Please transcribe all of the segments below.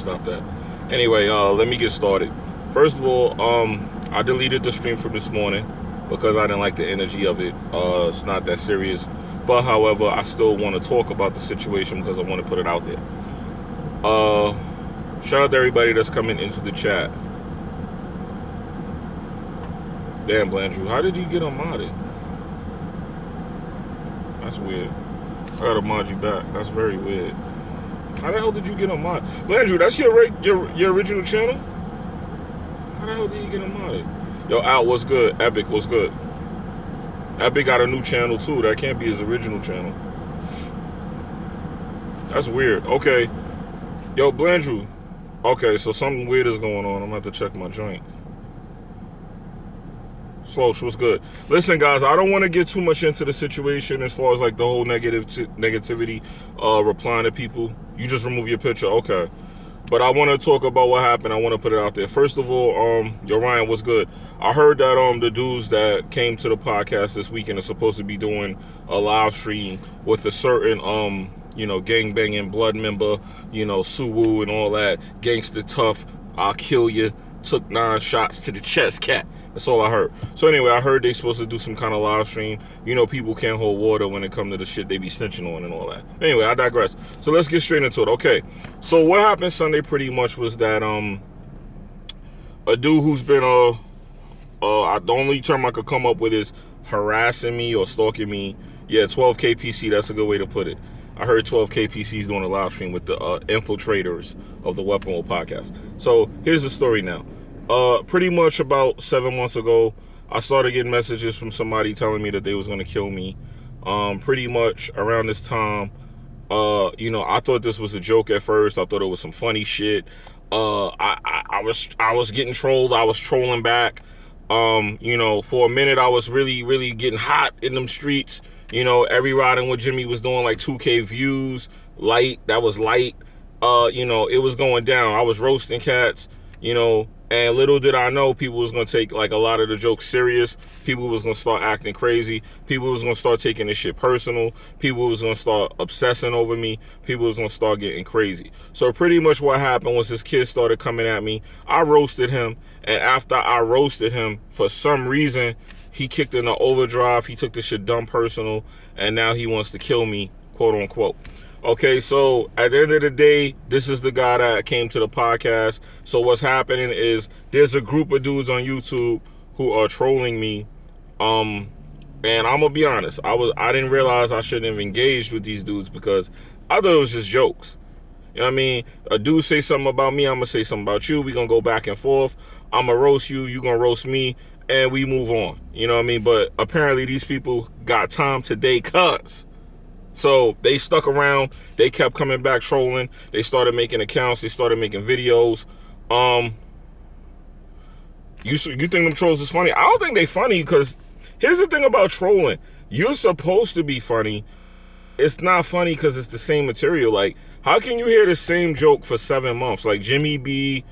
Stop that. Anyway, let me get started. First of all, I deleted the stream from this morning because I didn't like the energy of it. It's not that serious. But however, I still want to talk about the situation because I want to put it out there. Shout out to everybody that's coming into the chat. Damn, Blandrew, how did you get unmodded? That's weird. I gotta mod you back. That's very weird. How the hell did you get unmodded? Blandrew, that's your original channel? How the hell did you get unmodded? Yo, Al, what's good? Epic, what's good? Epic got a new channel too. That can't be his original channel. That's weird. Okay. Yo, Blandrew. Okay, so something weird is going on. I'm gonna have to check my joint. Slosh, what's good? Listen, guys, I don't want to get too much into the situation as far as like the whole negativity replying to people. You just remove your picture, okay. But I want to talk about what happened. I want to put it out there. First of all, yo, Ryan, what's good? I heard that the dudes that came to the podcast this weekend are supposed to be doing a live stream with a certain you know, gang banging blood member, you know, Suwu and all that, gangster tough, I'll kill you, took 9 shots to the chest, cat. That's all I heard. So anyway, I heard they supposed to do some kind of live stream. You know, people can't hold water when it comes to the shit they be snitching on and all that. Anyway, I digress. So let's get straight into it. Okay, so what happened Sunday pretty much was that a dude who's been the only term I could come up with is harassing me or stalking me. Yeah, 12K PC, that's a good way to put it. I heard 12K PC's doing a live stream with the infiltrators of the Weapon World podcast. So here's the story now. Pretty much about 7 months ago, I started getting messages from somebody telling me that they was going to kill me. Pretty much around this time, you know, I thought this was a joke at first. I thought it was some funny shit. I was getting trolled. I was trolling back. You know, for a minute, I was really getting hot in them streets. You know, every riding with Jimmy was doing like 2K views. Light, that was light. You know, it was going down. I was roasting cats, you know. And little did I know, people was going to take like a lot of the jokes serious. People was going to start acting crazy. People was going to start taking this shit personal. People was going to start obsessing over me. People was going to start getting crazy. So pretty much what happened was this kid started coming at me. I roasted him. And after I roasted him, for some reason, he kicked in the overdrive. He took this shit dumb personal. And now he wants to kill me, quote unquote. Okay, so at the end of the day, this is the guy that came to the podcast. So what's happening is there's a group of dudes on YouTube who are trolling me. And I'm gonna be honest, I didn't realize I shouldn't have engaged with these dudes because I thought it was just jokes. You know what I mean? A dude say something about me, I'm gonna say something about you. We gonna go back and forth. I'm gonna roast you, you gonna roast me, and we move on. You know what I mean? But apparently these people got time today, cuz. So they stuck around. They kept coming back trolling. They started making accounts. They started making videos. You think them trolls is funny? I don't think they funny because here's the thing about trolling. You're supposed to be funny. It's not funny because it's the same material. Like, how can you hear the same joke for 7 months? Like Jimmy B,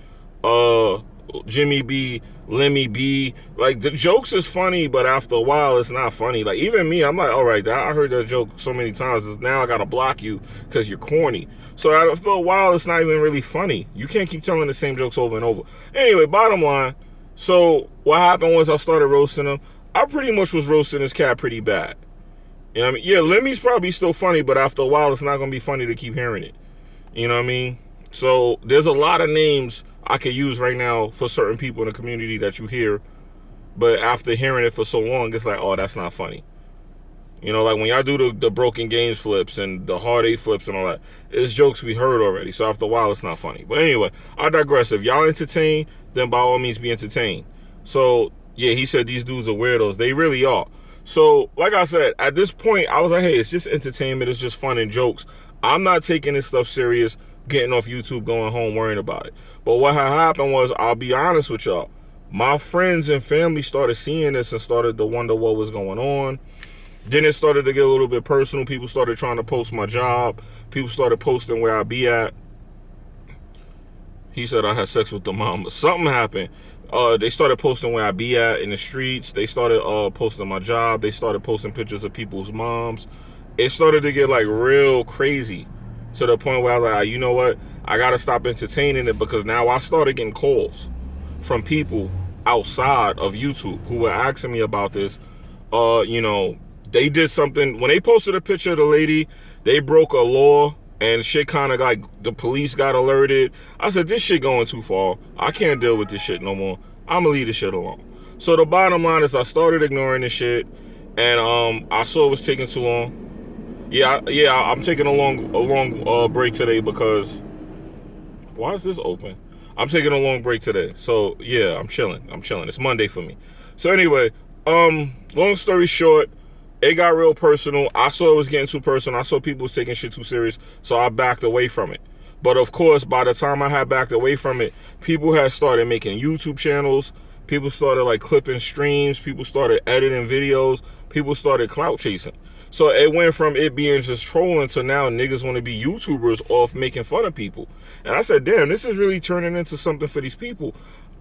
Lemmy B, like the jokes is funny, but after a while it's not funny. Like even me, I'm like, all right, I heard that joke so many times, now I gotta block you because you're corny. So after a while it's not even really funny. You can't keep telling the same jokes over and over. Anyway, bottom line, so what happened was I started roasting him. I pretty much was roasting this cat pretty bad. You know what I mean? Yeah, Lemmy's probably still funny, but after a while it's not gonna be funny to keep hearing it. You know what I mean? So there's a lot of names I could use right now for certain people in the community that you hear, but after hearing it for so long, it's like, oh, that's not funny. You know, like when y'all do the broken games flips and the hard 8 flips and all that, it's jokes we heard already, so after a while, it's not funny. But anyway, I digress. If y'all entertain, then by all means be entertained. So, yeah, he said these dudes are weirdos. They really are. So, like I said, at this point, I was like, hey, it's just entertainment. It's just fun and jokes. I'm not taking this stuff serious, getting off YouTube, going home, worrying about it. But what had happened was, I'll be honest with y'all, my friends and family started seeing this and started to wonder what was going on. Then it started to get a little bit personal. People started trying to post my job. People started posting where I be at. He said I had sex with the mama. Something happened. They started posting where I be at in the streets. They started posting my job. They started posting pictures of people's moms. It started to get like real crazy, to the point where I was like, you know what? I got to stop entertaining it, because now I started getting calls from people outside of YouTube who were asking me about this. You know, they did something. When they posted a picture of the lady, they broke a law and shit, kind of like the police got alerted. I said, this shit going too far. I can't deal with this shit no more. I'm gonna leave this shit alone. So the bottom line is I started ignoring this shit, and I saw it was taking too long. Yeah, I'm taking a long break today because, why is this open? I'm taking a long break today. So yeah, I'm chilling. It's Monday for me. So anyway, long story short, it got real personal. I saw it was getting too personal. I saw people was taking shit too serious, so I backed away from it. But of course, by the time I had backed away from it, people had started making YouTube channels. People started like clipping streams. People started editing videos. People started clout chasing. So it went from it being just trolling to now niggas want to be YouTubers off making fun of people. And I said, damn, this is really turning into something for these people.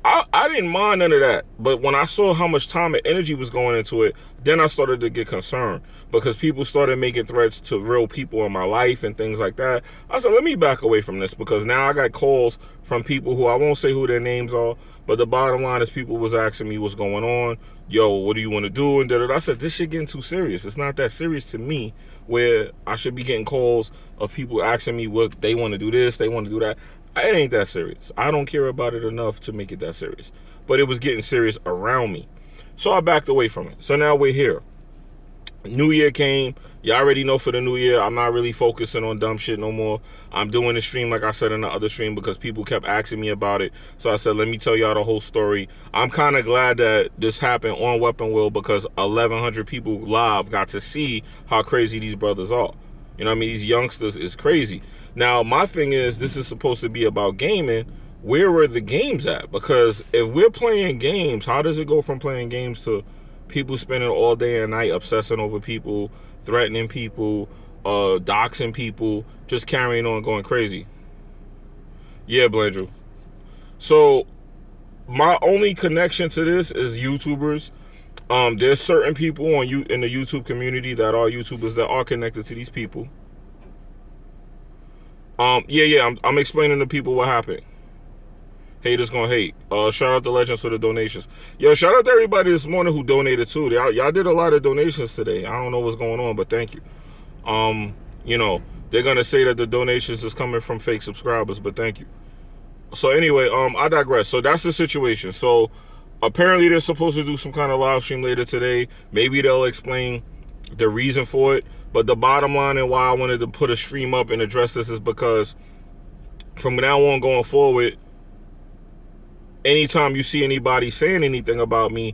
I didn't mind none of that. But when I saw how much time and energy was going into it, then I started to get concerned, because people started making threats to real people in my life and things like that. I said, let me back away from this, because now I got calls from people who, I won't say who their names are, but the bottom line is people was asking me what's going on. Yo, what do you want to do? And I said, this shit getting too serious. It's not that serious to me where I should be getting calls of people asking me what they want to do, this, they want to do that. It ain't that serious. I don't care about it enough to make it that serious. But it was getting serious around me. So I backed away from it. So now we're here. New Year came. You already know, for the new year, I'm not really focusing on dumb shit no more. I'm doing the stream like I said in the other stream because people kept asking me about it. So I said, let me tell y'all the whole story. I'm kind of glad that this happened on Weapon Wheel, because 1,100 people live got to see how crazy these brothers are. You know what I mean? These youngsters is crazy. Now, my thing is, this is supposed to be about gaming. Where were the games at? Because if we're playing games, how does it go from playing games to people spending all day and night obsessing over people, threatening people, doxing people, just carrying on, going crazy? Yeah, Blandrew. So my only connection to this is YouTubers. There's certain people in the YouTube community that are YouTubers that are connected to these people. I'm explaining to people what happened. Haters gonna hate. Shout out to Legends for the donations. Yo, shout out to everybody this morning who donated too. Y'all did a lot of donations today. I don't know what's going on, but thank you. You know, they're gonna say that the donations is coming from fake subscribers, but thank you. So anyway, I digress. So that's the situation. So apparently they're supposed to do some kind of live stream later today. Maybe they'll explain the reason for it. But the bottom line and why I wanted to put a stream up and address this is because from now on going forward, anytime you see anybody saying anything about me,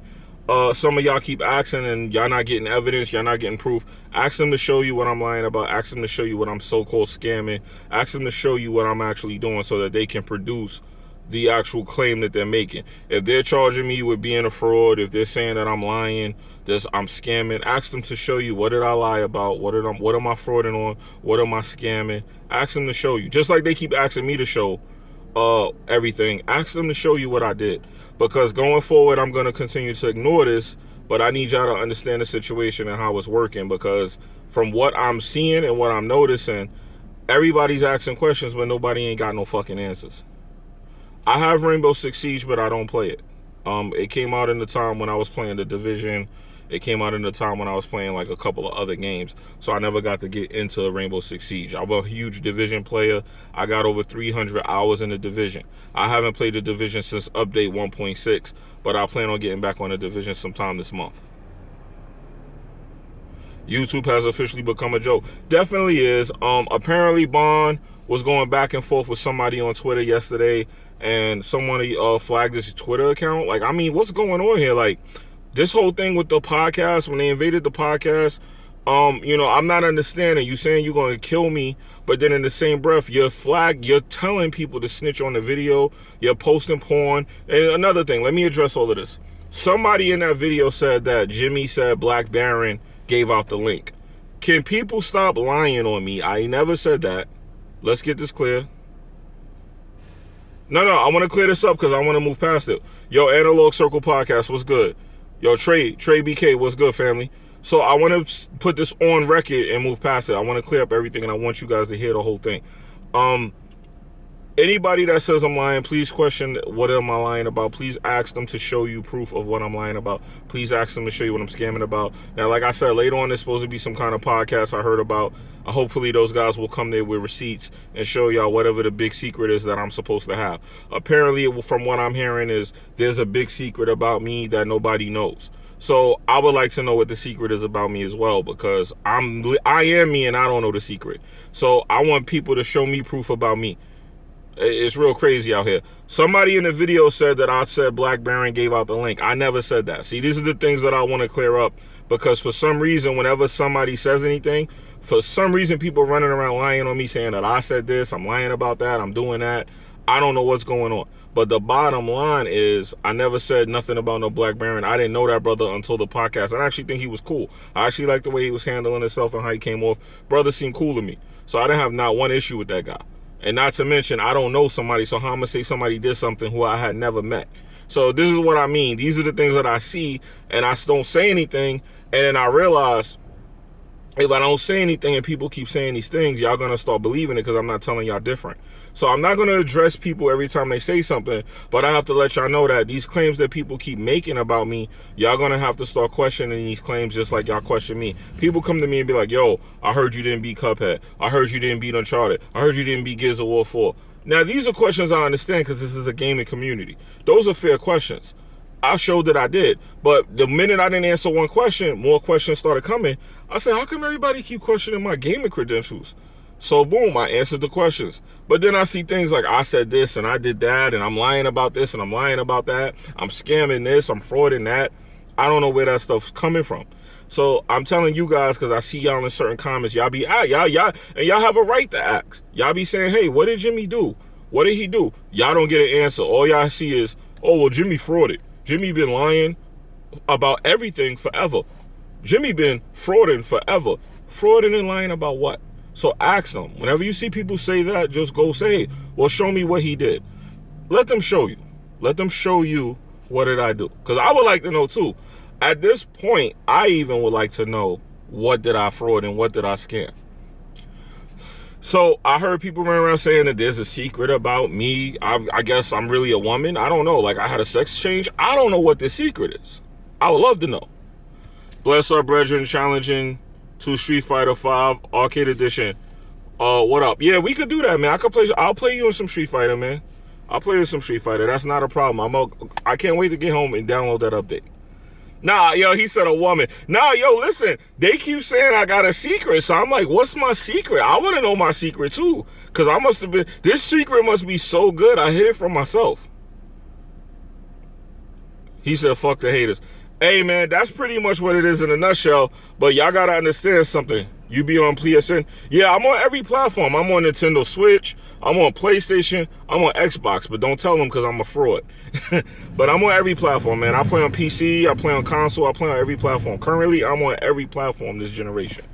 some of y'all keep asking and y'all not getting evidence, y'all not getting proof. Ask them to show you what I'm lying about. Ask them to show you what I'm so-called scamming. Ask them to show you what I'm actually doing so that they can produce the actual claim that they're making. If they're charging me with being a fraud, if they're saying that I'm lying, I'm scamming, ask them to show you, what did I lie about? What am I frauding on? What am I scamming? Ask them to show you. Just like they keep asking me to show everything, ask them to show you what I did. Because going forward, I'm going to continue to ignore this, but I need y'all to understand the situation and how it's working, because from what I'm seeing and what I'm noticing, everybody's asking questions, but nobody ain't got no fucking answers. I have Rainbow Six Siege, but I don't play it. It came out in the time when I was playing The Division. It came out in the time when I was playing like a couple of other games. So I never got to get into Rainbow Six Siege. I'm a huge Division player. I got over 300 hours in the Division. I haven't played the Division since update 1.6, but I plan on getting back on the Division sometime this month. YouTube has officially become a joke. Definitely is. Apparently Bond was going back and forth with somebody on Twitter yesterday, and someone flagged his Twitter account. Like, I mean, what's going on here? Like, this whole thing with the podcast, when they invaded the podcast, you know, I'm not understanding. You saying you're going to kill me, but then in the same breath, you're telling people to snitch on the video. You're posting porn. And another thing, let me address all of this. Somebody in that video said that Jimmy said Black Baron gave out the link. Can people stop lying on me? I never said that. Let's get this clear. No, I want to clear this up because I want to move past it. Yo, Analog Circle Podcast, what's good? Yo, Trey BK, what's good, family? So I want to put this on record and move past it. I want to clear up everything, and I want you guys to hear the whole thing. Anybody that says I'm lying, please question what am I lying about. Please ask them to show you proof of what I'm lying about. Please ask them to show you what I'm scamming about. Now, like I said, later on, there's supposed to be some kind of podcast I heard about. Hopefully, those guys will come there with receipts and show y'all whatever the big secret is that I'm supposed to have. Apparently, from what I'm hearing is there's a big secret about me that nobody knows. So I would like to know what the secret is about me as well, because I am me and I don't know the secret. So I want people to show me proof about me. It's real crazy out here. Somebody in the video said that I said Black Baron gave out the link. I never said that. See, these are the things that I want to clear up, because for some reason, whenever somebody says anything, for some reason, people running around lying on me saying that I said this, I'm lying about that, I'm doing that. I don't know what's going on. But the bottom line is I never said nothing about no Black Baron. I didn't know that brother until the podcast. I actually think he was cool. I actually like the way he was handling himself and how he came off. Brother seemed cool to me. So I didn't have not one issue with that guy. And not to mention, I don't know somebody, so how I'm going to say somebody did something who I had never met? So this is what I mean. These are the things that I see, and I don't say anything, and then I realize if I don't say anything and people keep saying these things, y'all going to start believing it because I'm not telling y'all different. So I'm not going to address people every time they say something, but I have to let y'all know that these claims that people keep making about me, y'all going to have to start questioning these claims just like y'all question me. People come to me and be like, yo, I heard you didn't beat Cuphead. I heard you didn't beat Uncharted. I heard you didn't beat Gears of War 4. Now, these are questions I understand because this is a gaming community. Those are fair questions. I showed that I did, but the minute I didn't answer one question, more questions started coming. I said, how come everybody keep questioning my gaming credentials? So boom, I answered the questions. But then I see things like I said this and I did that and I'm lying about this and I'm lying about that. I'm scamming this, I'm frauding that. I don't know where that stuff's coming from. So I'm telling you guys, because I see y'all in certain comments, y'all be y'all have a right to ask. Y'all be saying, hey, what did Jimmy do? What did he do? Y'all don't get an answer. All y'all see is, oh, well, Jimmy frauded. Jimmy been lying about everything forever. Jimmy been frauding forever. Frauding and lying about what? So ask them. Whenever you see people say that, just go say, well, show me what he did. Let them show you. Let them show you what did I do. Because I would like to know too. At this point, I even would like to know what did I fraud and what did I scam. So I heard people run around saying that there's a secret about me. I guess I'm really a woman. I don't know. Like I had a sex change. I don't know what the secret is. I would love to know. Bless our brethren challenging to Street Fighter 5 Arcade Edition. What up? Yeah, we could do that, man. I'll play you in some Street Fighter, man. I'll play you some Street Fighter. That's not a problem. I can't wait to get home and download that update. Nah, yo, he said a woman. Nah, yo, listen. They keep saying I got a secret, so I'm like, what's my secret? I want to know my secret too, because I must have been. This secret must be so good. I hid it from myself. He said, fuck the haters. Hey, man, that's pretty much what it is in a nutshell. But y'all got to understand something. You be on PSN. Yeah, I'm on every platform. I'm on Nintendo Switch. I'm on PlayStation. I'm on Xbox. But don't tell them because I'm a fraud. But I'm on every platform, man. I play on PC. I play on console. I play on every platform. Currently, I'm on every platform this generation.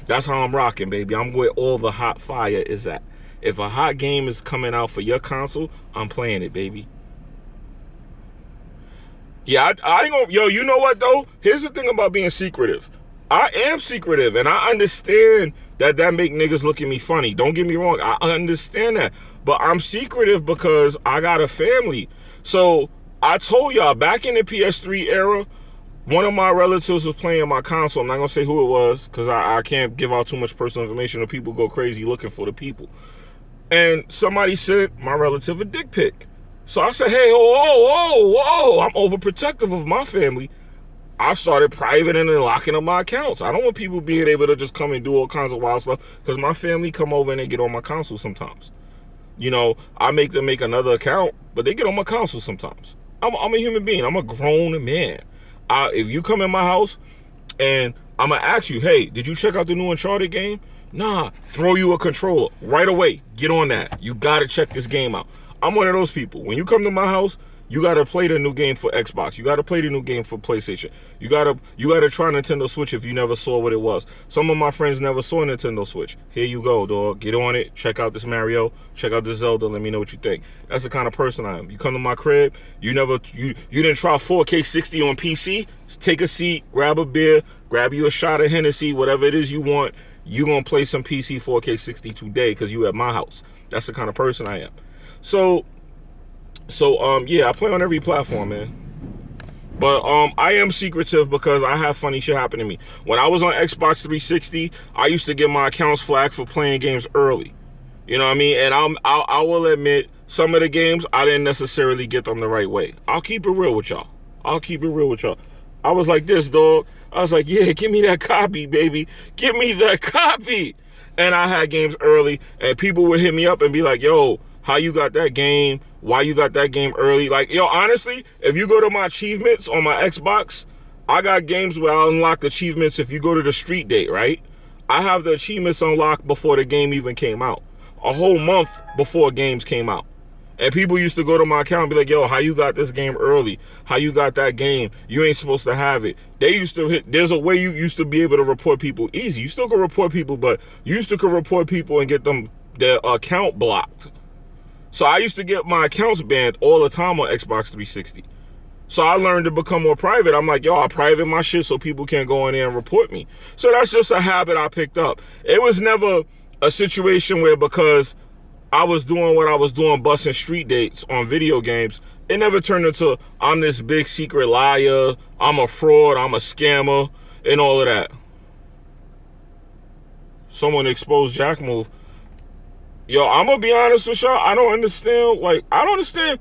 That's how I'm rocking, baby. I'm where all the hot fire is at. If a hot game is coming out for your console, I'm playing it, baby. Yeah, I ain't gonna, yo, you know what though? Here's the thing about being secretive. I am secretive, and I understand that make niggas look at me funny. Don't get me wrong, I understand that. But I'm secretive because I got a family. So I told y'all, back in the PS3 era, one of my relatives was playing my console. I'm not gonna say who it was, because I can't give out too much personal information or people go crazy looking for the people. And somebody sent my relative a dick pic. So I said, hey, whoa, I'm overprotective of my family. I started privating and locking up my accounts. I don't want people being able to just come and do all kinds of wild stuff, because my family come over and they get on my console sometimes. You know, I make them make another account, but they get on my console sometimes. I'm a human being. I'm a grown man. If you come in my house and I'm going to ask you, hey, did you check out the new Uncharted game? Nah, throw you a controller right away. Get on that. You got to check this game out. I'm one of those people. When you come to my house, you gotta play the new game for Xbox. You gotta play the new game for PlayStation. You gotta try Nintendo Switch if you never saw what it was. Some of my friends never saw Nintendo Switch. Here you go, dog. Get on it. Check out this Mario. Check out this Zelda. Let me know what you think. That's the kind of person I am. You come to my crib. You didn't try 4K 60 on PC. Take a seat. Grab a beer. Grab you a shot of Hennessy. Whatever it is you want. You gonna play some PC 4K 60 today because you at my house. That's the kind of person I am. So yeah, I play on every platform, man. But I am secretive because I have funny shit happen to me. When I was on Xbox 360, I used to get my accounts flagged for playing games early. You know what I mean? And I will admit, some of the games, I didn't necessarily get them the right way. I'll keep it real with y'all. I was like this, dog. I was like, yeah, give me that copy, baby. Give me that copy. And I had games early, and people would hit me up and be like, yo, how you got that game? Why you got that game early? Like, yo, honestly, if you go to my achievements on my Xbox, I got games where I unlocked achievements. If you go to the street date, right? I have the achievements unlocked before the game even came out. A whole month before games came out. And people used to go to my account and be like, yo, how you got this game early? How you got that game? You ain't supposed to have it. They used to there's a way you used to be able to report people easy. You still could report people, but you used to could report people and get them their account blocked. So I used to get my accounts banned all the time on Xbox 360. So I learned to become more private. I'm like, yo, I private my shit so people can't go in there and report me. So that's just a habit I picked up. It was never a situation where because I was doing what I was doing, busting street dates on video games, it never turned into I'm this big secret liar, I'm a fraud, I'm a scammer, and all of that. Someone exposed Jack move. Yo, I'm gonna be honest with y'all. I don't understand. Like, I don't understand.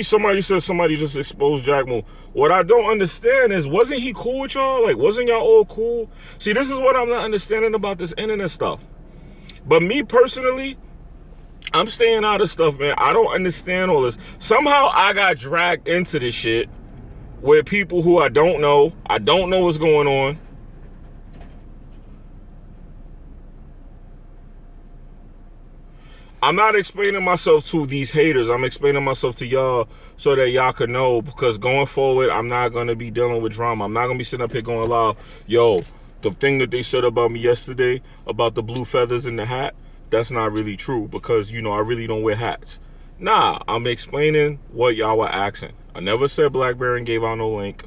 Somebody said somebody just exposed Jack move. What I don't understand is, wasn't he cool with y'all? Like, wasn't y'all all cool? See, this is what I'm not understanding about this internet stuff. But me personally, I'm staying out of stuff, man. I don't understand all this. Somehow I got dragged into this shit with people who I don't know what's going on. I'm not explaining myself to these haters. I'm explaining myself to y'all so that y'all could know, because going forward, I'm not going to be dealing with drama. I'm not going to be sitting up here going live, yo, the thing that they said about me yesterday about the blue feathers in the hat, that's not really true, because, you know, I really don't wear hats. Nah, I'm explaining what y'all were asking. I never said BlackBerry and gave out no link.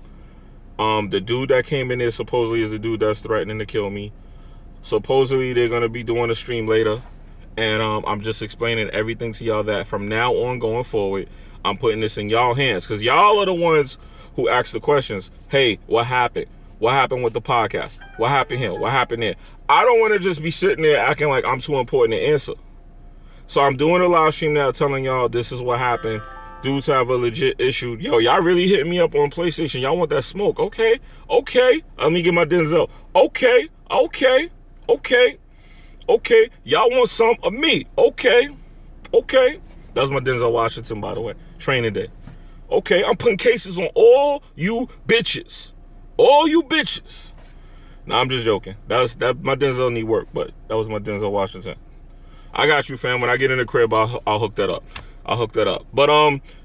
The dude that came in there supposedly is the dude that's threatening to kill me. Supposedly they're going to be doing a stream later. And I'm just explaining everything to y'all that from now on going forward, I'm putting this in y'all hands. Because y'all are the ones who ask the questions. Hey, what happened? What happened with the podcast? What happened here? What happened there? I don't want to just be sitting there acting like I'm too important to answer. So I'm doing a live stream now telling y'all this is what happened. Dudes have a legit issue. Yo, y'all really hitting me up on PlayStation. Y'all want that smoke. Okay. Let me get my Denzel. Okay. Y'all want some of me. Okay. That's my Denzel Washington, by the way. Training day. Okay, I'm putting cases on all you bitches. Nah, I'm just joking. That my Denzel need work, but that was my Denzel Washington. I got you, fam. When I get in the crib, I'll hook that up. But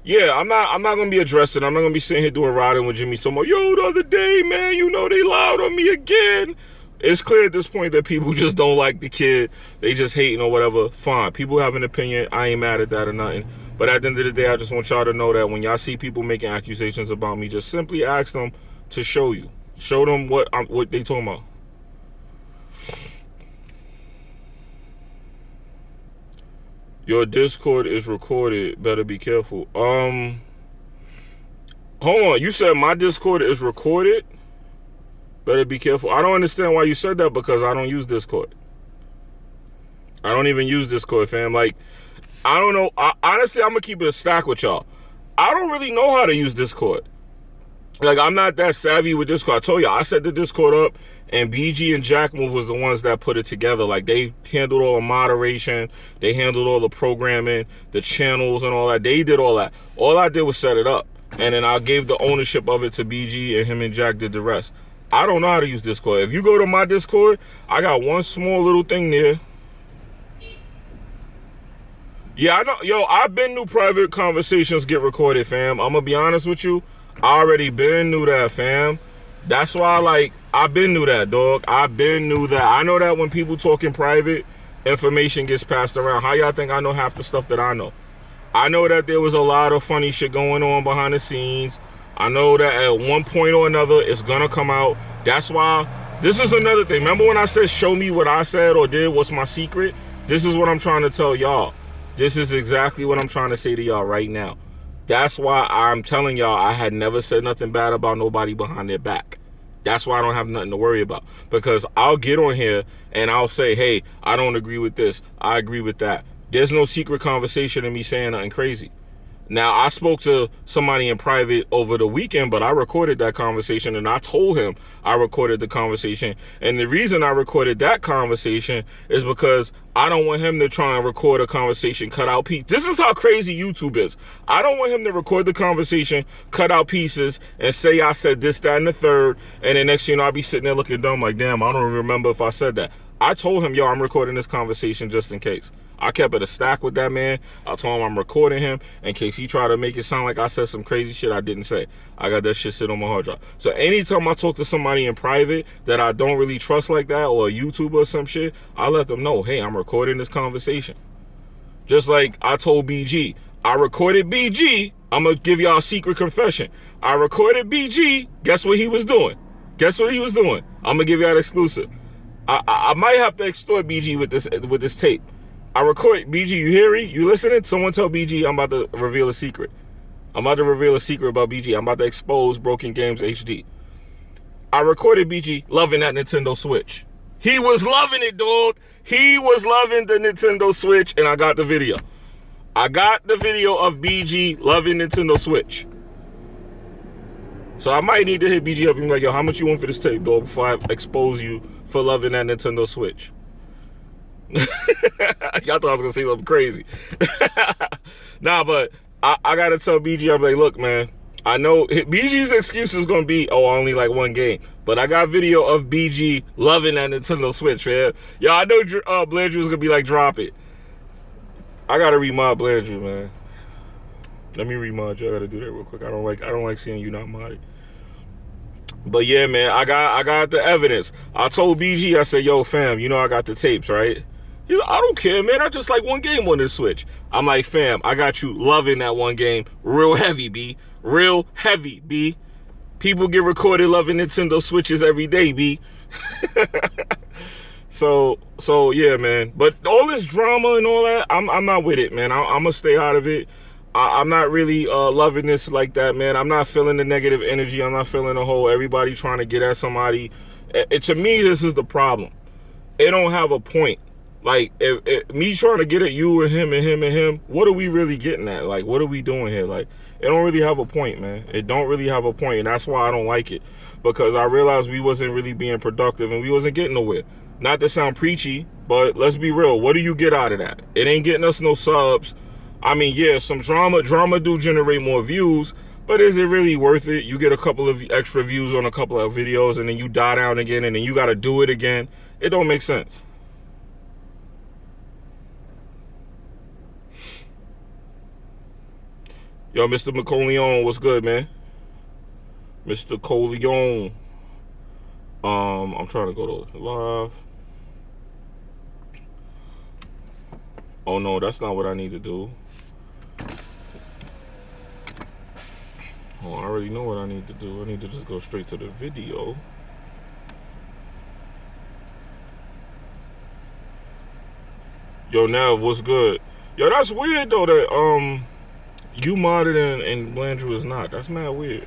yeah, I'm not gonna be addressing. I'm not gonna be sitting here doing riding with Jimmy so much. Yo, the other day, man, you know they lied on me again. It's clear at this point that people just don't like the kid. They just hating or whatever. Fine. People have an opinion. I ain't mad at that or nothing. But at the end of the day, I just want y'all to know that when y'all see people making accusations about me, just simply ask them to show you. Show them what they talking about. Your Discord is recorded. Better be careful. Hold on. You said my Discord is recorded? Better be careful. I don't understand why you said that, because I don't use Discord. I don't even use Discord, fam. Like, I don't know. Honestly, I'm going to keep it a stack with y'all. I don't really know how to use Discord. Like, I'm not that savvy with Discord. I told y'all, I set the Discord up, and BG and Jackmove was the ones that put it together. Like, they handled all the moderation. They handled all the programming, the channels and all that. They did all that. All I did was set it up. And then I gave the ownership of it to BG, and him and Jack did the rest. I don't know how to use Discord. If you go to my Discord, I got one small little thing there. Yeah, I know. Yo, I've been knew private conversations get recorded, fam. I'm going to be honest with you. I already been knew that, fam. That's why, like, I've been knew that, dog. I've been knew that. I know that when people talk in private, information gets passed around. How y'all think I know half the stuff that I know? I know that there was a lot of funny shit going on behind the scenes. I know that at one point or another, it's gonna come out. That's why, this is another thing. Remember when I said, show me what I said or did, what's my secret? This is what I'm trying to tell y'all. This is exactly what I'm trying to say to y'all right now. That's why I'm telling y'all I had never said nothing bad about nobody behind their back. That's why I don't have nothing to worry about. Because I'll get on here and I'll say, hey, I don't agree with this. I agree with that. There's no secret conversation in me saying nothing crazy. Now, I spoke to somebody in private over the weekend, but I recorded that conversation and I told him I recorded the conversation. And the reason I recorded that conversation is because I don't want him to try and record a conversation, cut out pieces. This is how crazy YouTube is. I don't want him to record the conversation, cut out pieces, and say I said this, that, and the third. And then next thing you know, I'll be sitting there looking dumb like, damn, I don't remember if I said that. I told him, yo, I'm recording this conversation just in case. I kept it a stack with that man. I told him I'm recording him in case he tried to make it sound like I said some crazy shit I didn't say. I got that shit sit on my hard drive. So anytime I talk to somebody in private that I don't really trust like that, or a YouTuber or some shit, I let them know, hey, I'm recording this conversation. Just like I told BG. I recorded BG. I'm going to give y'all a secret confession. I recorded BG. Guess what he was doing? Guess what he was doing? I'm going to give y'all an exclusive. I might have to extort BG with this tape. I record, BG, you hearing? You listening? Someone tell BG I'm about to reveal a secret. I'm about to reveal a secret about BG. I'm about to expose Broken Games HD. I recorded BG loving that Nintendo Switch. He was loving it, dog. He was loving the Nintendo Switch, and I got the video. I got the video of BG loving Nintendo Switch. So I might need to hit BG up and be like, yo, how much you want for this tape, dog, before I expose you for loving that Nintendo Switch? Y'all thought I was gonna say something crazy. Nah, but I gotta tell BG, I'm like, look, man, I know BG's excuse is gonna be, oh, only like one game, but I got video of BG loving that Nintendo Switch, man. Yo, I know Blandrew's gonna be like, drop it. I gotta remod Blandrew, man. Let me remod you. I gotta do that real quick. I don't like seeing you not modded. But yeah, man, I got the evidence. I told BG, I said, yo, fam, you know I got the tapes, right? He's like, I don't care, man. I just like one game on this Switch. I'm like, fam, I got you loving that one game real heavy, B. Real heavy, B. People get recorded loving Nintendo Switches every day, B. So yeah, man. But all this drama and all that, I'm not with it, man. I'm gonna stay out of it. I'm not really loving this like that, man. I'm not feeling the negative energy. I'm not feeling the whole everybody trying to get at somebody. To me, this is the problem. It don't have a point. Like, if me trying to get at you and him and him and him, what are we really getting at? Like, what are we doing here? Like, it don't really have a point, man. It don't really have a point, and that's why I don't like it. Because I realized we wasn't really being productive and we wasn't getting nowhere. Not to sound preachy, but let's be real. What do you get out of that? It ain't getting us no subs. I mean, yeah, some drama do generate more views, but is it really worth it? You get a couple of extra views on a couple of videos and then you die down again and then you got to do it again. It don't make sense. Yo, Mr. McColeon, what's good, man? Mr. Coleon. I'm trying to go to live. Oh, no, that's not what I need to do. Oh, I already know what I need to do. I need to just go straight to the video. Yo, Nev, what's good? Yo, that's weird, though, that, you modded and Blandrew is not. That's mad weird.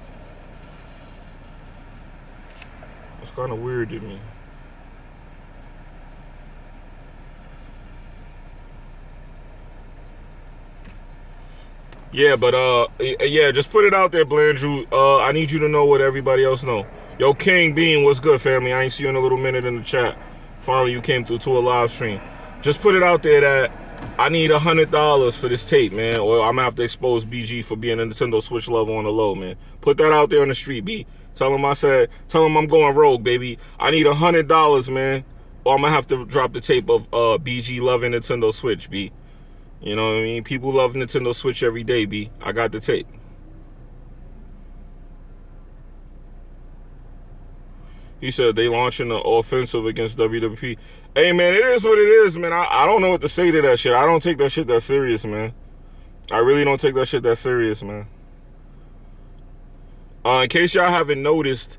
That's kind of weird to me. Yeah, but yeah, just put it out there, Blandrew. I need you to know what everybody else know. Yo, King Bean, what's good, family? I ain't see you in a little minute in the chat. Finally, you came through to a live stream. Just put it out there that I need $100 for this tape, man, or I'm gonna have to expose BG for being a Nintendo Switch lover on the low, man. Put that out there on the street, B. Tell him I'm going rogue, baby. I need $100, man, or I'm gonna have to drop the tape of BG loving Nintendo Switch, B. You know what I mean? People love Nintendo Switch every day, B. I got the tape. He said they launching the offensive against WWP. Hey, man, it is what it is, man. I don't know what to say to that shit. I don't take that shit that serious, man. I really don't take that shit that serious, man. In case y'all haven't noticed,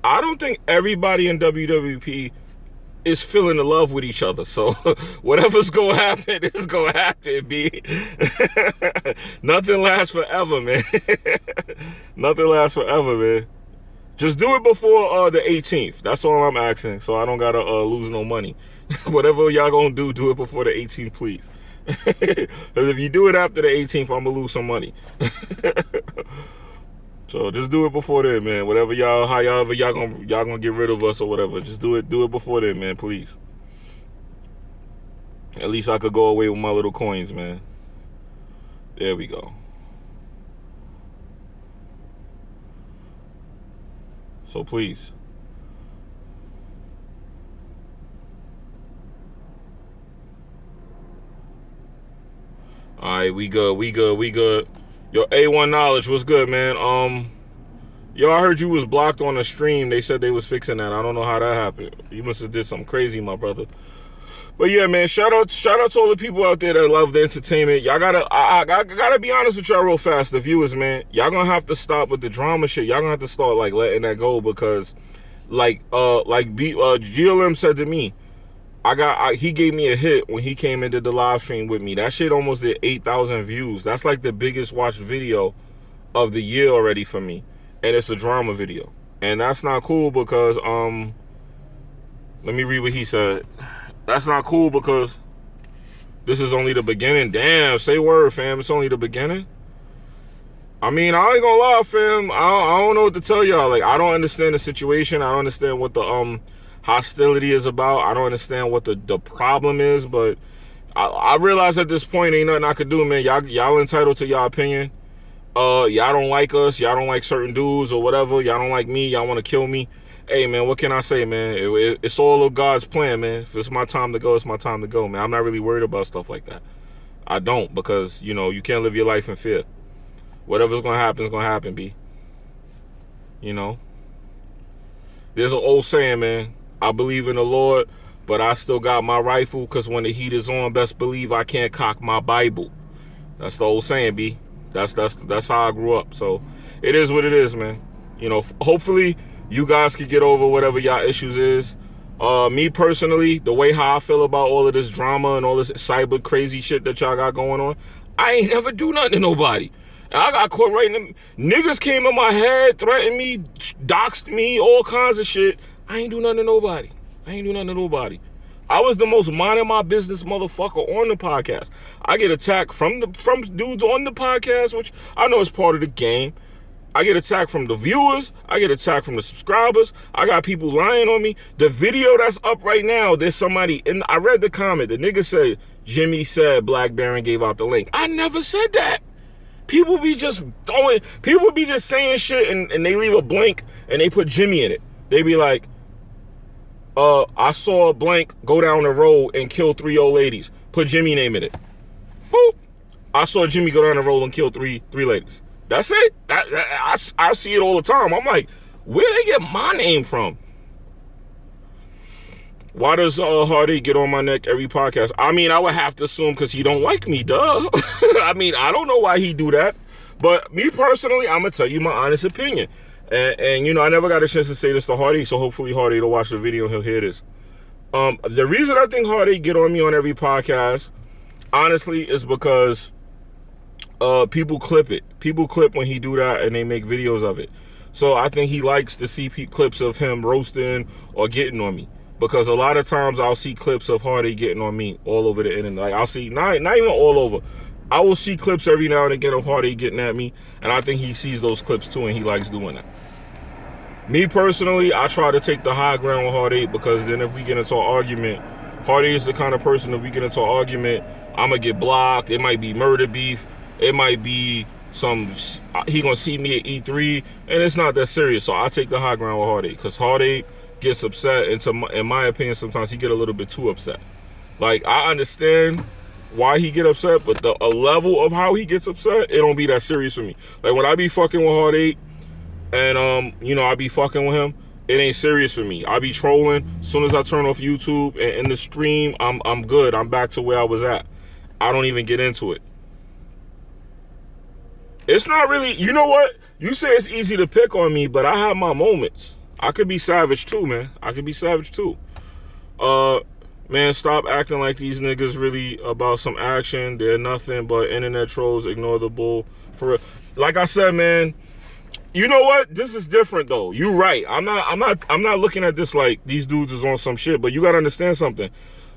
I don't think everybody in WWP is feeling in love with each other. So whatever's gonna happen is gonna happen, B. Nothing lasts forever, man. Nothing lasts forever, man. Just do it before the 18th. That's all I'm asking, so I don't gotta lose no money. Whatever y'all gonna do it before the 18th, please. Because if you do it after the 18th, I'm gonna lose some money. So just do it before then, man. Whatever y'all, however y'all gonna get rid of us or whatever, just do it before then, man, please. At least I could go away with my little coins, man. There we go. So please. All right, we good. Yo, A1 Knowledge, what's good, man? Yo, I heard you was blocked on a stream. They said they was fixing that. I don't know how that happened. You must have did something crazy, my brother. But yeah, man, shout out to all the people out there that love the entertainment. Y'all I gotta be honest with y'all real fast, the viewers, man. Y'all gonna have to stop with the drama shit. Y'all gonna have to start like letting that go, because GLM said to me, he gave me a hit when he came and did the live stream with me. That shit almost did 8,000 views. That's like the biggest watched video of the year already for me. And it's a drama video. And that's not cool because, let me read what he said. That's not cool because this is only the beginning. Damn, say word, fam. It's only the beginning. I mean, I ain't gonna lie, fam. I don't know what to tell y'all. Like, I don't understand the situation. I don't understand what the, hostility is about. I don't understand what the problem is, but I realize at this point ain't nothing I could do, man. Y'all entitled to y'all opinion. Y'all don't like us. Y'all don't like certain dudes or whatever. Y'all don't like me. Y'all want to kill me. Hey, man, what can I say, man? It's all of God's plan, man. If it's my time to go, it's my time to go, man. I'm not really worried about stuff like that. I don't, because, you know, you can't live your life in fear. Whatever's going to happen is going to happen, B. You know? There's an old saying, man. I believe in the Lord, but I still got my rifle, because when the heat is on, best believe I can't cock my Bible. That's the old saying, B. That's how I grew up. So it is what it is, man. You know, hopefully you guys can get over whatever y'all issues is. Me personally, the way how I feel about all of this drama and all this cyber crazy shit that y'all got going on, I ain't never do nothing to nobody. And I got caught right in the... Niggas came in my head, threatened me, doxed me, all kinds of shit. I ain't do nothing to nobody. I was the most minding my business motherfucker on the podcast. I get attacked from dudes on the podcast, which I know is part of the game. I get attacked from the viewers. I get attacked from the subscribers. I got people lying on me. The video that's up right now, there's somebody, and I read the comment. The nigga said, Jimmy said Black Baron gave out the link. I never said that. People be just saying shit and they leave a blank and they put Jimmy in it. They be like, I saw a blank go down the road and kill 3 old ladies. Put Jimmy name in it. Boop. I saw Jimmy go down the road and kill three ladies. That's it. I see it all the time. I'm like, where they get my name from? Why does Hardy get on my neck every podcast? I mean, I would have to assume because he don't like me, duh. I mean, I don't know why he do that. But me personally, I'm going to tell you my honest opinion. And, you know, I never got a chance to say this to Hardy, so hopefully Hardy will watch the video and he'll hear this. The reason I think Hardy get on me on every podcast, honestly, is because people clip it. People clip when he do that and they make videos of it. So I think he likes to see clips of him roasting or getting on me. Because a lot of times I'll see clips of Hardy getting on me all over the internet. Like, I'll see, not even all over. I will see clips every now and again of Hardy getting at me. And I think he sees those clips too and he likes doing that. Me personally, I try to take the high ground with Hardy, because then if we get into an argument, Hardy is the kind of person, if we get into an argument, I'm going to get blocked. It might be murder beef. It might be he going to see me at E3. And it's not that serious. So I take the high ground with Hardy, because Hardy gets upset. And in my opinion, sometimes he get a little bit too upset. Like, I understand why he get upset, but the level of how he gets upset, it don't be that serious for me. Like, when I be fucking with Hardy, and you know, I be fucking with him, it ain't serious for me. I be trolling. As soon as I turn off YouTube and in the stream, I'm good. I'm back to where I was at. I don't even get into it. It's not really, you know what? You say it's easy to pick on me, but I have my moments. I could be savage too, man. I could be savage too. Man, stop acting like these niggas really about some action. They're nothing but internet trolls. Ignore the bull. For real. Like I said, man, you know what? This is different though. You right. I'm not looking at this like these dudes is on some shit, but you gotta understand something.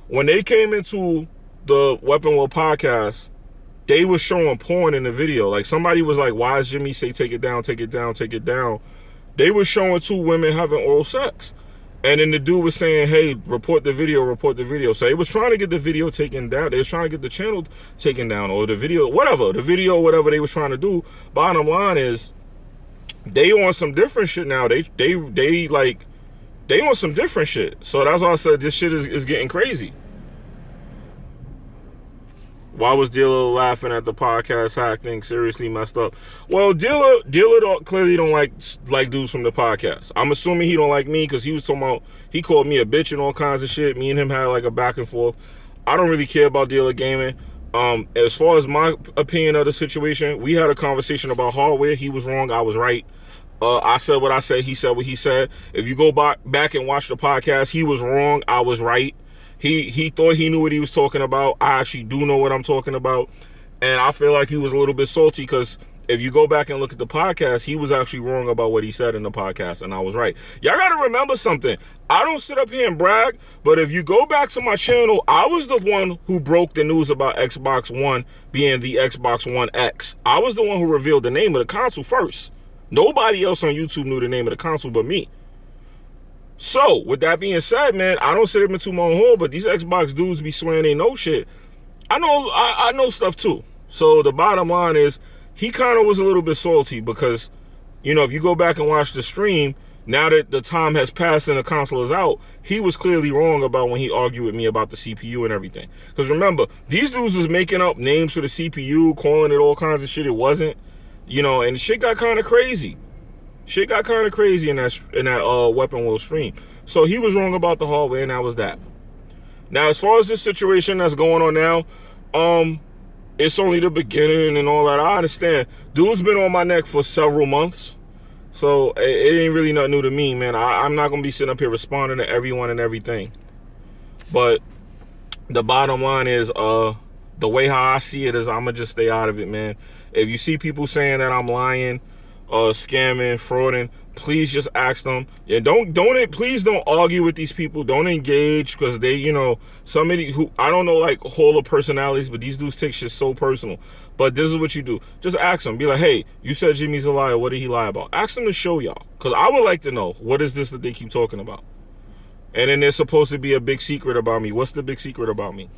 When they came into the Weapon Will podcast, they was showing porn in the video. Like somebody was like, why is Jimmy say take it down, take it down, take it down? They was showing two women having oral sex. And then the dude was saying, hey, report the video, report the video. So they was trying to get the video taken down. They was trying to get the channel taken down or the video, whatever. The video, whatever they was trying to do. Bottom line is, they on some different shit now. They on some different shit. So that's why I said this shit is getting crazy. Why was Dealer laughing at the podcast hack thing? Seriously messed up. Well, Dealer clearly don't like dudes from the podcast. I'm assuming he don't like me because he was talking about, he called me a bitch and all kinds of shit. Me and him had like a back and forth. I don't really care about Dealer Gaming. As far as my opinion of the situation, we had a conversation about hardware. He was wrong, I was right. I said what I said, he said what he said. If you go back and watch the podcast, he was wrong, I was right. He thought he knew what he was talking about. I actually do know what I'm talking about. And I feel like he was a little bit salty because if you go back and look at the podcast, he was actually wrong about what he said in the podcast, and I was right. Y'all got to remember something. I don't sit up here and brag, but if you go back to my channel, I was the one who broke the news about Xbox One being the Xbox One X. I was the one who revealed the name of the console first. Nobody else on YouTube knew the name of the console but me. So, with that being said, man, I don't sit up into my own hole, but these Xbox dudes be swearing they know shit. I know stuff too. So, the bottom line is, he kind of was a little bit salty because, you know, if you go back and watch the stream, now that the time has passed and the console is out, he was clearly wrong about when he argued with me about the CPU and everything. Because remember, these dudes was making up names for the CPU, calling it all kinds of shit it wasn't, you know, and shit got kind of crazy. Shit got kind of crazy in that Weapon Will stream. So he was wrong about the hardware, and that was that. Now, as far as this situation that's going on now, it's only the beginning and all that. I understand. Dude's been on my neck for several months. So it ain't really nothing new to me, man. I'm not going to be sitting up here responding to everyone and everything. But the bottom line is, the way how I see it is I'm going to just stay out of it, man. If you see people saying that I'm lying, scamming, frauding, please just ask them. And please don't argue with these people. Don't engage, because they, you know, somebody who, I don't know, like, whole of personalities, but these dudes take shit so personal. But this is what you do. Just ask them. Be like, hey, you said Jimmy's a liar. What did he lie about? Ask them to show y'all, because I would like to know, what is this that they keep talking about? And then there's supposed to be a big secret about me. What's the big secret about me?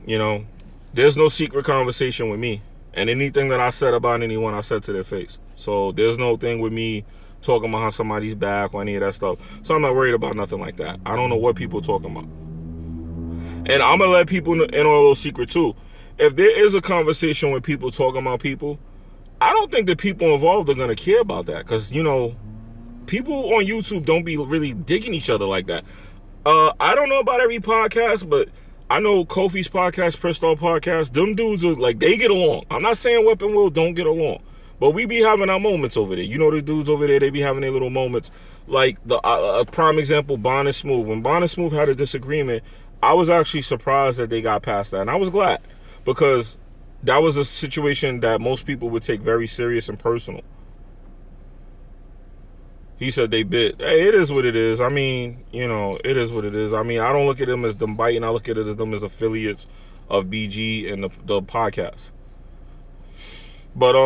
You know, there's no secret conversation with me. And anything that I said about anyone, I said to their face. So there's no thing with me talking behind somebody's back or any of that stuff. So I'm not worried about nothing like that. I don't know what people are talking about. And I'm going to let people in on a little secret too. If there is a conversation with people talking about people, I don't think the people involved are going to care about that. Because, you know, people on YouTube don't be really digging each other like that. I don't know about every podcast, but I know Kofi's podcast, Prestall podcast, them dudes are like, they get along. I'm not saying Weapon Will don't get along, but we be having our moments over there. You know, the dudes over there, they be having their little moments. Like, the prime example, Bond and Smooth. When Bond and Smooth had a disagreement, I was actually surprised that they got past that. And I was glad, because that was a situation that most people would take very serious and personal. He said they bit. Hey, it is what it is. I mean, you know, it is what it is. I mean, I don't look at them as them biting. I look at it as them as affiliates of BG and the podcast. But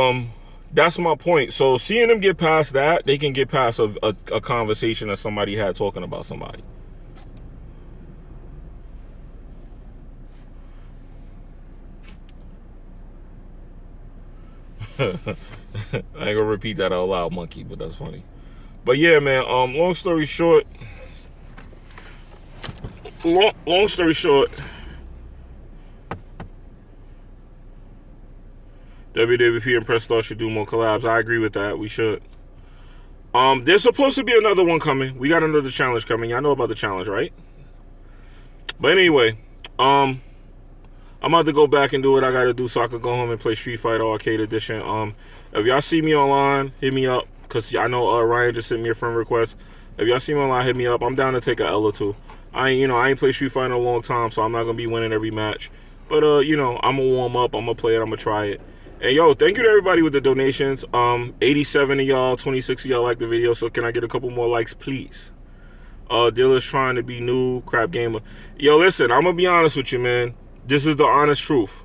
that's my point. So seeing them get past that, they can get past a conversation that somebody had talking about somebody. I ain't gonna repeat that out loud, monkey, but that's funny. But yeah, man, long story short, WWP and Prestall should do more collabs. I agree with that. We should. There's supposed to be another one coming. We got another challenge coming. Y'all know about the challenge, right? But anyway, I'm about to go back and do what I gotta do so I could go home and play Street Fighter Arcade Edition. If y'all see me online, hit me up, because I know Ryan just sent me a friend request. If y'all see me online, hit me up. I'm down to take a L or two. I ain't played Street Fighter in a long time, so I'm not gonna be winning every match. But I'm gonna warm up. I'm gonna play it. I'm gonna try it. And yo, thank you to everybody with the donations. 87 of y'all, 26 of y'all like the video. So can I get a couple more likes, please? Dealer's trying to be new, crap gamer. Yo, listen, I'm gonna be honest with you, man. This is the honest truth.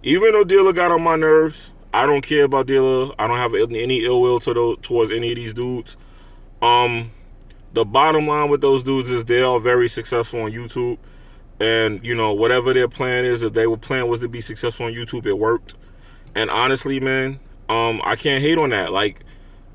Even though Dealer got on my nerves, I don't care about Dealer. I don't have any ill will towards any of these dudes. The bottom line with those dudes is they are very successful on YouTube. And, whatever their plan is, if their plan was to be successful on YouTube, it worked. And honestly, man, I can't hate on that. Like,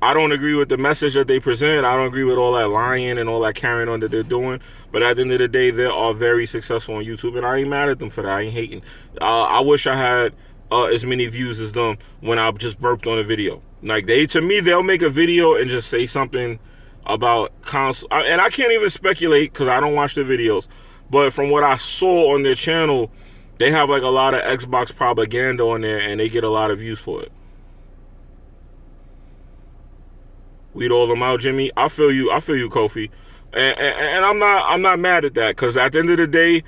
I don't agree with the message that they present. I don't agree with all that lying and all that carrying on that they're doing. But at the end of the day, they are very successful on YouTube. And I ain't mad at them for that. I ain't hating. I wish I had as many views as them when I just burped on a video. Like, to me, they'll make a video and just say something about console. And I can't even speculate because I don't watch the videos. But from what I saw on their channel, they have like a lot of Xbox propaganda on there and they get a lot of views for it. Weed all them out, Jimmy. I feel you, Kofi. And I'm not mad at that, because at the end of the day,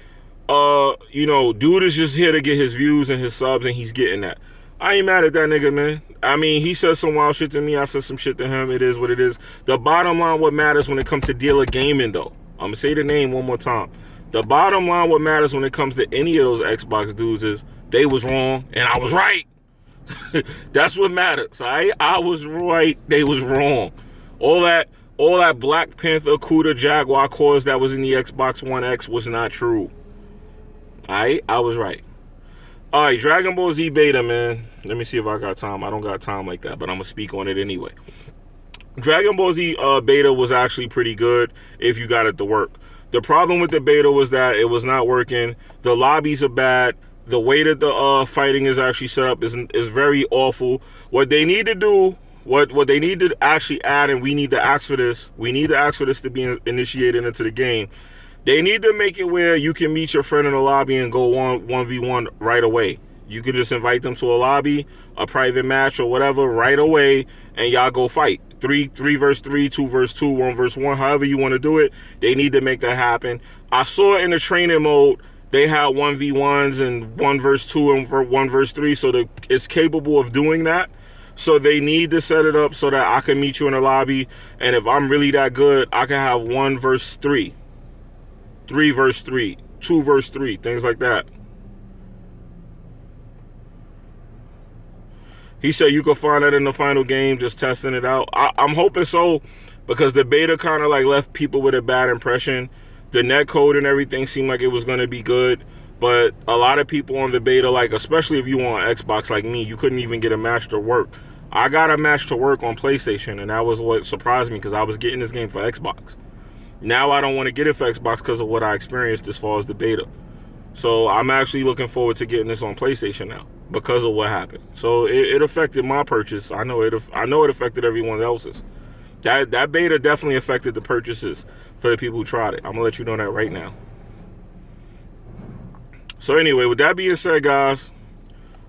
dude is just here to get his views and his subs, and he's getting that. I ain't mad at that nigga, man. I mean, he said some wild shit to me. I said some shit to him. It is what it is. The bottom line, what matters when it comes to Dealer Gaming, though. I'm going to say the name one more time. The bottom line, what matters when it comes to any of those Xbox dudes is they was wrong and I was right. That's what matters. I was right. They was wrong. All that Black Panther, Cuda, Jaguar cores that was in the Xbox One X was not true. I was right. All right, Dragon Ball Z beta, man. Let me see if I got time. I don't got time like that, but I'm gonna speak on it anyway. Dragon Ball Z beta was actually pretty good if you got it to work. The problem with the beta was that it was not working. The lobbies are bad. The way that the fighting is actually set up is very awful. What they need to do, what they need to actually add, and we need to ask for this. We need to ask for this to be initiated into the game. They need to make it where you can meet your friend in a lobby and go 1v1 right away. You can just invite them to a lobby, a private match or whatever right away, and y'all go fight. 3 versus 3, 2 versus 2, 1 versus 1, however you want to do it. They need to make that happen. I saw in the training mode, they had 1v1s and 1 versus 2 and 1 versus 3, so it's capable of doing that. So they need to set it up so that I can meet you in a lobby, and if I'm really that good, I can have 1 versus 3, 3 versus 3, 2 versus 3, things like that. He said you can find that in the final game, just testing it out. I'm hoping so, because the beta kind of like left people with a bad impression. The net code and everything seemed like it was going to be good, but a lot of people on the beta, like especially if you on Xbox like me, you couldn't even get a match to work. I got a match to work on PlayStation, and that was what surprised me, because I was getting this game for Xbox. Now I don't want to get it for Xbox because of what I experienced as far as the beta. So I'm actually looking forward to getting this on PlayStation now because of what happened. So it affected my purchase. I know it affected everyone else's. That beta definitely affected the purchases for the people who tried it. I'm gonna let you know that right now. So anyway, with that being said, guys,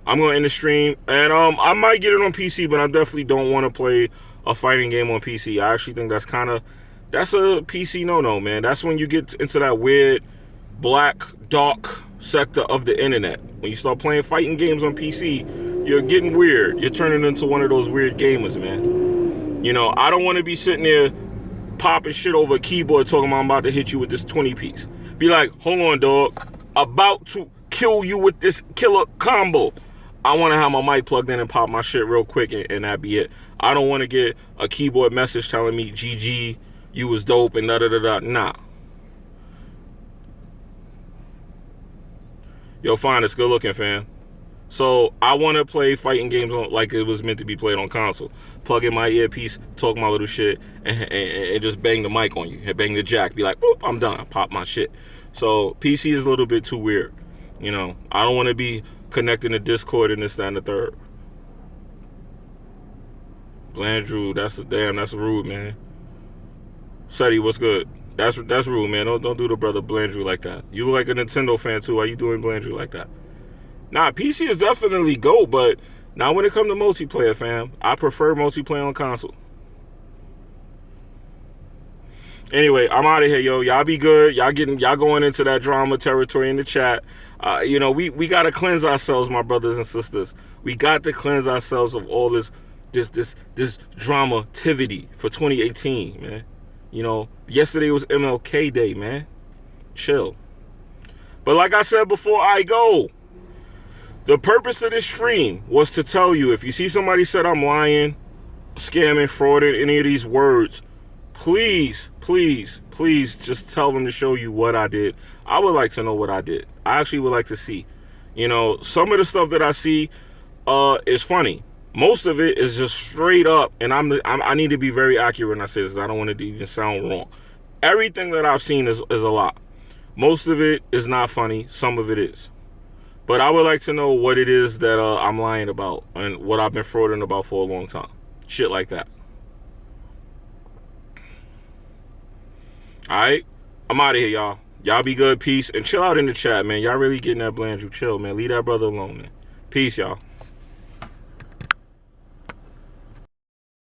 I'm gonna end the stream, and I might get it on PC, but I definitely don't want to play a fighting game on PC. I actually think that's a PC no-no, man. That's when you get into that weird black dark sector of the internet. When you start playing fighting games on PC, you're getting weird. You're turning into one of those weird gamers, man. I don't want to be sitting there popping shit over a keyboard talking about I'm about to hit you with this 20 piece. Be like, hold on, dog. About to kill you with this killer combo. I want to have my mic plugged in and pop my shit real quick, and that be it. I don't want to get a keyboard message telling me, GG, you was dope, and da-da-da-da. Nah. Yo, fine, it's good looking, fam. So I want to play fighting games like it was meant to be played on console. Plug in my earpiece, talk my little shit, and just bang the mic on you. And bang the jack, be like, boop, I'm done. Pop my shit. So PC is a little bit too weird. I don't want to be connecting to Discord and this, that, and the third. Blandrew, that's rude, man. Seti, what's good? That's rude, man. Don't do the brother Blandrew like that. You look like a Nintendo fan too. Why you doing Blandrew like that? Nah, PC is definitely GOAT, but not when it comes to multiplayer, fam. I prefer multiplayer on console. Anyway, I'm out of here, yo. Y'all be good. Y'all going into that drama territory in the chat. You know, we got to cleanse ourselves, my brothers and sisters. We got to cleanse ourselves of all this dramativity for 2018, man. You know, yesterday was MLK Day, man. Chill. But like I said before I go, the purpose of this stream was to tell you, if you see somebody said I'm lying, scamming, frauding, any of these words, please, please, please just tell them to show you what I did. I would like to know what I did. I actually would like to see. You know, some of the stuff that I see is funny. Most of it is just straight up, and I need to be very accurate when I say this. I don't want it to even sound wrong. Everything that I've seen is a lot. Most of it is not funny. Some of it is. But I would like to know what it is that I'm lying about and what I've been frauding about for a long time. Shit like that. Alright? I'm out of here, y'all. Y'all be good. Peace. And chill out in the chat, man. Y'all really getting that Blandrew chill, man. Leave that brother alone, man. Peace, y'all.